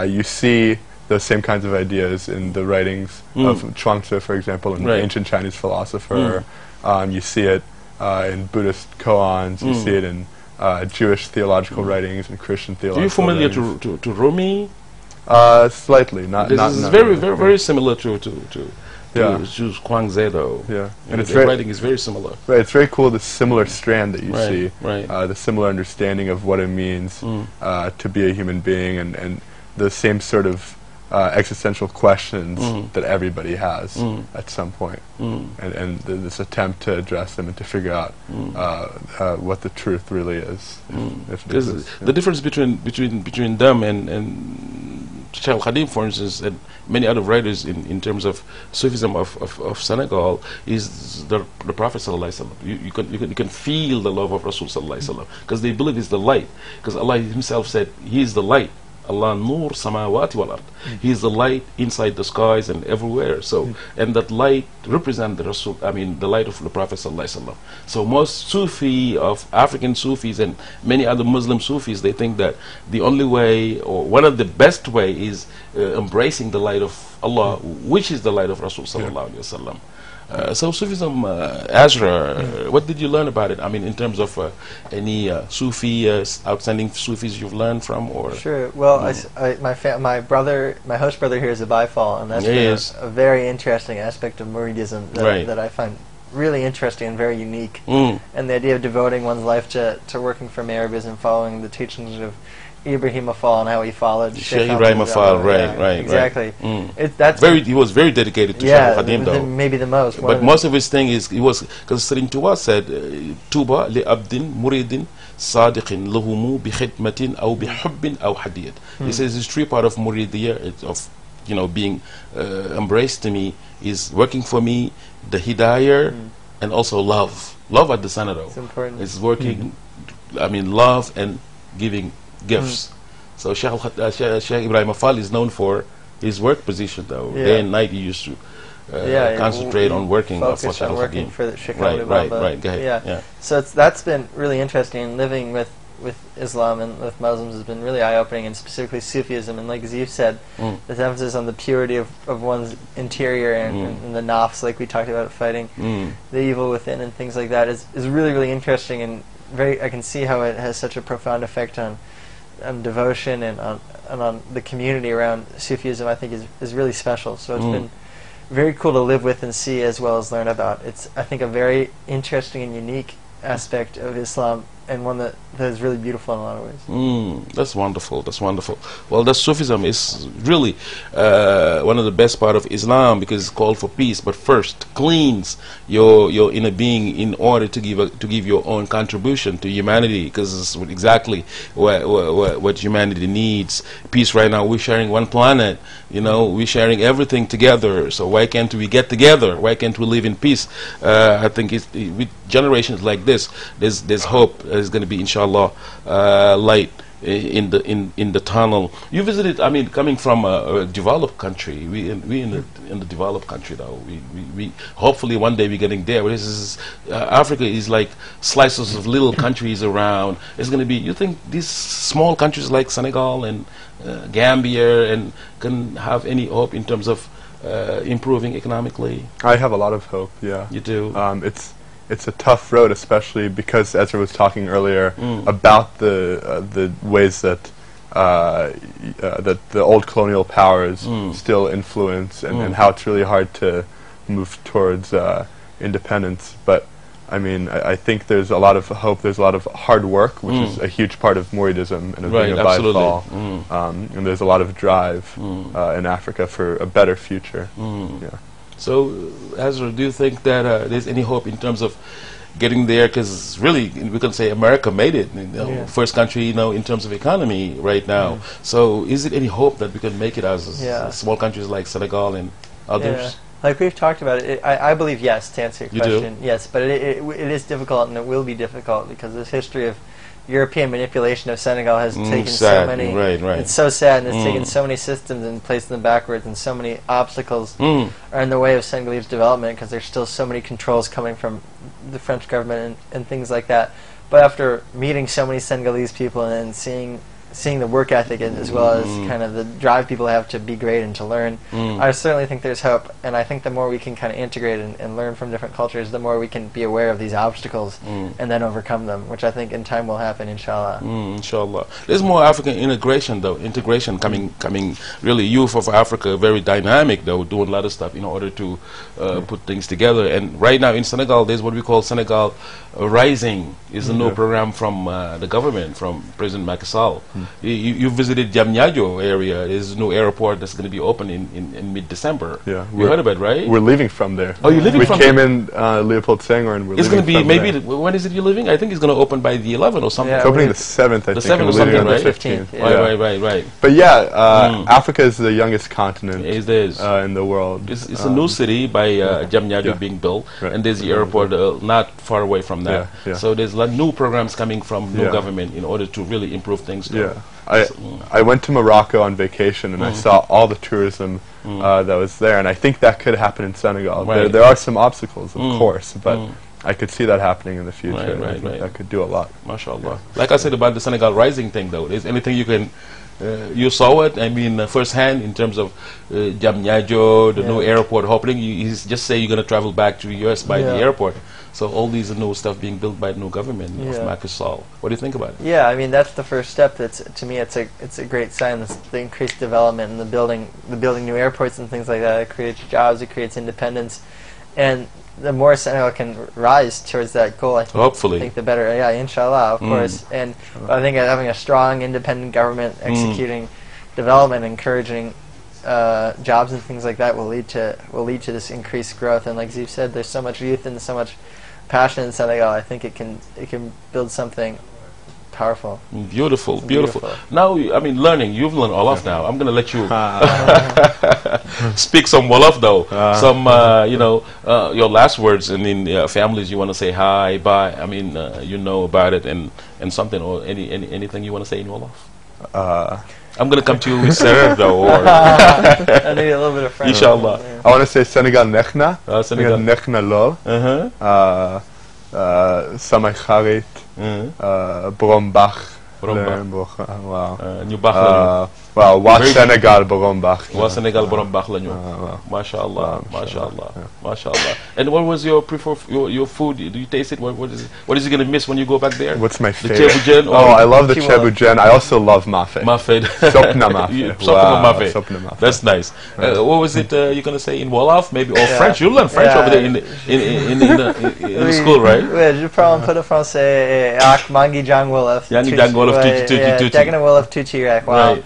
Speaker 4: you see those same kinds of ideas in the writings of Chuangzi, for example, an ancient Chinese philosopher. You see it in Buddhist koans. You see it in Jewish theological writings and Christian theological
Speaker 2: writings. Are you familiar to Rumi?
Speaker 4: Slightly, not.
Speaker 2: This is very similar to Chuangzi though.
Speaker 4: Yeah,
Speaker 2: and the writing is very similar.
Speaker 4: Right, it's very cool, the similar strand that you see,
Speaker 2: right.
Speaker 4: The similar understanding of what it means to be a human being, and the same sort of existential questions that everybody has at some point, and this attempt to address them and to figure out what the truth really is.
Speaker 2: Because the difference between them and Sheikh Al-Khadim, for instance, and many other writers in terms of Sufism of Senegal, is the Prophet Sallallahu Alaihi Wasallam. You can feel the love of Rasul Sallallahu Alaihi Wasallam, because they believe it's the light. Because Allah Himself said He is the light. Allah nur samawati wal ard. He is the light inside the skies and everywhere. So, and that light represents the Rasul. The light of the Prophet Sallallahu Alaihi Wasallam. So most Sufi of African Sufis and many other Muslim Sufis, they think that the only way, or one of the best way, is embracing the light of Allah, which is the light of Rasul Sallallahu Alaihi Wasallam. So Sufism, Azra, what did you learn about it? In terms of any Sufi, outstanding Sufis you've learned from, or?
Speaker 3: Sure. Well, my host brother here is a Baifal, and that's been a very interesting aspect of Muridism that I find really interesting and very unique. And the idea of devoting one's life to working for Arabism, following the teachings of Ibrahim Afal and how he followed
Speaker 2: Sheikh Ibrahim Afal, right,
Speaker 3: exactly.
Speaker 2: He was very dedicated to Sheikh Al-Khadim, though.
Speaker 3: Maybe the most.
Speaker 2: But most of his thing is, because Sarin Touba said, "Touba li abdin muridin sadiqin lahumu bi khidmatin aw bi hubbin aw hadiyat." He says it's three part of muridiyya, of being embraced to me, is working for me, the hidayah, and also love at the center, though.
Speaker 3: It's important.
Speaker 2: It's working, love and giving gifts. So Sheikh Ibrahim Afal is known for his work position, though. Day and night he used to concentrate on working for Sheikh Al-Khadim. Right. Go ahead.
Speaker 3: So that's been really interesting. Living with Islam and with Muslims has been really eye-opening, and specifically Sufism. And like as you said, this emphasis on the purity of one's interior and the nafs, like we talked about, fighting the evil within and things like that, is really, really interesting, and I can see how it has such a profound effect on devotion and on the community around Sufism. I think is really special. So it's been very cool to live with and see, as well as learn about. It's, I think, a very interesting and unique aspect of Islam and one that is really beautiful in a lot of ways.
Speaker 2: That's wonderful. That's wonderful. Well, that Sufism is really one of the best part of Islam, because it's called for peace, but first cleans your inner being in order to give your own contribution to humanity, because it's exactly what humanity needs. Peace right now. We're sharing one planet. You know, we're sharing everything together. So why can't we get together? Why can't we live in peace? I think with generations like this, there's hope. There's going to be, inshallah, light in the tunnel. You visited, I mean, coming from a developed country. We in the developed country though. We hopefully one day we're getting there. This is Africa is like slices of little countries around. It's going to be. You think these small countries like Senegal and Gambia and can have any hope in terms of improving economically?
Speaker 4: I have a lot of hope. Yeah,
Speaker 2: you do.
Speaker 4: It's a tough road, especially because Ezra was talking earlier about the ways that that the old colonial powers still influence, and how it's really hard to move towards independence. But I mean, I think there's a lot of hope. There's a lot of hard work, which is a huge part of Mouridism and of being a Baye-Fall. And there's a lot of drive in Africa for a better future. Yeah.
Speaker 2: So, Ezra, do you think that there's any hope in terms of getting there? Because really, we can say America made it, you know, first country, you know, in terms of economy right now. So, is it any hope that we can make it as small countries like Senegal and others?
Speaker 3: Like we've talked about it, I believe yes, to answer your question.
Speaker 2: Do?
Speaker 3: Yes, but it is difficult, and it will be difficult, because this history of European manipulation of Senegal has taken so many. It's so sad, and it's taken so many systems and placed them backwards, and so many obstacles are in the way of Senegalese development, because there's still so many controls coming from the French government and things like that. But after meeting so many Senegalese people and then seeing the work ethic as well as kind of the drive people have to be great and to learn, I certainly think there's hope. And I think the more we can kind of integrate and learn from different cultures, the more we can be aware of these obstacles and then overcome them, which I think in time will happen, inshallah.
Speaker 2: Inshallah. There's more African integration though, coming really. Youth of Africa, very dynamic though, doing a lot of stuff in order to put things together. And right now in Senegal, there's what we call Senegal Rising. It's a new program from the government, from President Macky Sall. You visited Diamniadio area. There's a new airport that's going to be open in mid-December. Yeah, you heard of it, right?
Speaker 4: We're leaving from there.
Speaker 2: Oh, you're leaving from
Speaker 4: there? We
Speaker 2: came
Speaker 4: in Leopold Senghor, and we're
Speaker 2: it's
Speaker 4: leaving
Speaker 2: going to be maybe
Speaker 4: there.
Speaker 2: when is it you're leaving? I think it's going to open by the 11th or something.
Speaker 3: Yeah,
Speaker 4: it's opening the 7th, I think.
Speaker 2: The 7th or something, right?
Speaker 4: The 15th.
Speaker 2: Right.
Speaker 4: But yeah, Africa is the youngest continent in the world.
Speaker 2: It's a new city by Diamniadio being built, and there's the airport not far away from that. So there's a lot of new programs coming from new government in order to really improve things.
Speaker 4: I went to Morocco on vacation, and I saw all the tourism that was there, and I think that could happen in Senegal. There are some obstacles, of course, but I could see that happening in the future. That could do a lot.
Speaker 2: MashaAllah. Like I said about the Senegal Rising thing, though, is anything you can... you saw it, I mean, firsthand in terms of Diamniadio, the new airport opening. You just say you're going to travel back to the U.S. by the airport. So all these new stuff being built by the new government of Macky Sall. What do you think about it?
Speaker 3: Yeah, I mean, that's the first step. That's, to me, it's a great sign. The increased development and the building new airports and things like that. It creates jobs. It creates independence, and the more Senegal can rise towards that goal, I think the better. Yeah, inshallah, of course. And I think having a strong, independent government executing development, encouraging jobs and things like that will lead to this increased growth. And like Ziv said, there's so much youth and so much passion in Senegal. I think it can build something powerful.
Speaker 2: Beautiful. Now, I mean, learning. You've learned Wolof now. I'm going to let you speak some Wolof though. Some, your last words, and in families you want to say hi, bye. I mean, you know about it, and something or anything you want to say in Wolof. I'm going to come to you with Sarah though. Or
Speaker 3: I need a little bit of French.
Speaker 2: Inshallah.
Speaker 4: I want to say Senegal Nechna.
Speaker 2: Senegal
Speaker 4: Nechna Lol. Samay Charit. Brombach.
Speaker 2: Wow.
Speaker 4: Well, wa Senegal borom baax.
Speaker 2: Wa Senegal borom baax lañu. MashaAllah, MashaAllah, MashaAllah. And what was your your food? Do you taste it? What is he gonna miss when you go back there?
Speaker 4: What's my favorite?
Speaker 2: The chebujen?
Speaker 4: Oh, I love the chebujen. I also love mafe.
Speaker 2: Mafe.
Speaker 4: Sopna mafe.
Speaker 2: Sopna mafe. That's nice. What was it you're gonna say in Wolof? Maybe or French? You learn French over there in the school, right?
Speaker 3: Oui, je parle un peu de français et ak mangi jang Wolof.
Speaker 2: Yangi jang Wolof tuti.
Speaker 3: Jagna Wolof tuti rek. Wow.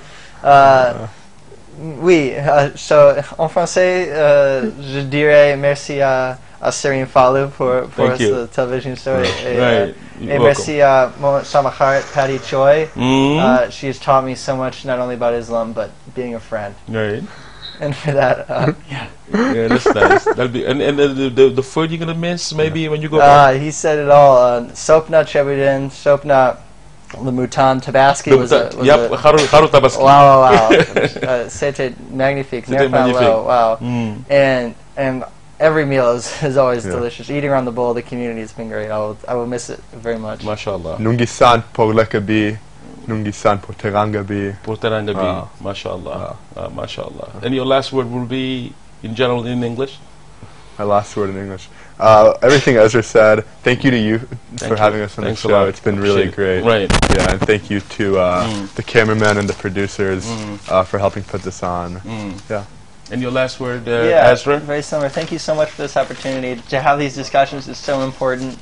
Speaker 3: Oui, en français, je dirais merci à S.Fallou pour ce television story. Et merci à mon Samahart Patty Choi. She has taught me so much, not only about Islam, but being a friend.
Speaker 2: Right.
Speaker 3: And for that,
Speaker 2: yeah, that's nice. That'll be and the food you're gonna miss maybe when you go back.
Speaker 3: He said it all. Sopna Chebudin, Sopna le Mouton Tabaski was
Speaker 2: Haru Tabaski.
Speaker 3: Wow. C'était magnifique.
Speaker 2: C'était magnifique.
Speaker 3: Wow. And every meal is always delicious. Eating around the bowl of the community has been great. I will miss it very much.
Speaker 2: MashaAllah.
Speaker 4: Nungisan por lekabi. Nungisan por terangabi.
Speaker 2: Por terangabi. MashaAllah. MashaAllah. And your last word will be in general in English?
Speaker 4: My last word in English. Everything Ezra said. Thank you to you for having us on the show. It's been really great.
Speaker 2: Right.
Speaker 4: Yeah, and thank you to the cameramen and the producers for helping put this on. Yeah.
Speaker 2: And your last word, Ezra?
Speaker 3: Very similar. Thank you so much for this opportunity. To have these discussions is so important.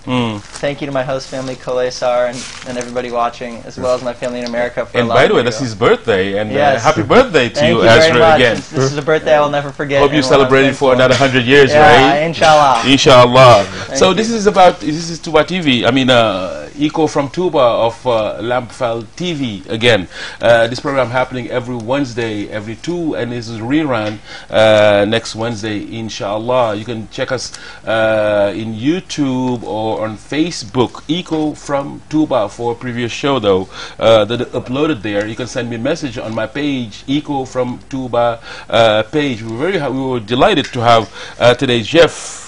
Speaker 3: Thank you to my host family, Kolesar, and everybody watching, as well as my family in America. For
Speaker 2: and by the way, that's his birthday, and happy birthday to you,
Speaker 3: Ezra,
Speaker 2: Ezra, again.
Speaker 3: This is a birthday I will never forget.
Speaker 2: Hope you celebrate it for another 100 years, right?
Speaker 3: Inshallah.
Speaker 2: Inshallah. So this is TOUBA TV. I mean, Echo from TOUBA of Lampfel TV again. This program happening every Wednesday, every 2, and this is rerun next Wednesday, inshallah. You can check us in YouTube or on Facebook, Echo from TOUBA, for a previous show though that uploaded there. You can send me a message on my page, Echo from TOUBA page. We were delighted to have today Jeff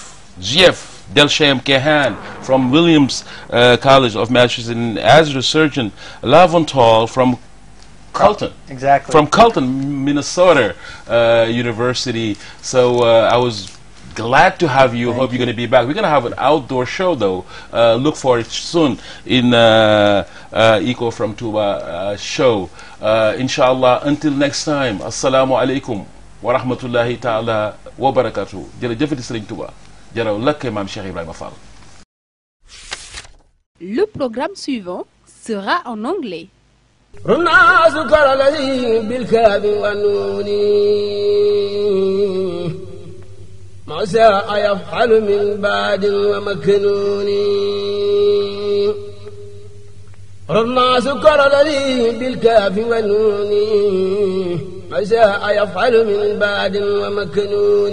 Speaker 2: Delsham Kehan from Williams College of Massachusetts, as a surgeon, Laventhal from Carleton.
Speaker 3: Exactly.
Speaker 2: From Carleton, Minnesota University. So I was glad to have you. Hope you're going to be back. We're going to have an outdoor show though. Look for it soon in Echo from TOUBA show. Inshallah, until next time. Assalamu alaikum wa rahmatullahi ta'ala wa barakatuh. Jërëjëf Serigne Touba. Jaraw lakk Maam Cheikh Ibrahima Fall.
Speaker 1: Le programme suivant sera en anglais.
Speaker 5: الناس كالذي بالكاب والنون ما شاء يفعل من بعد ومكنون الناس كالذي بالكاب والنون ما شاء يفعل من بعد ومكنون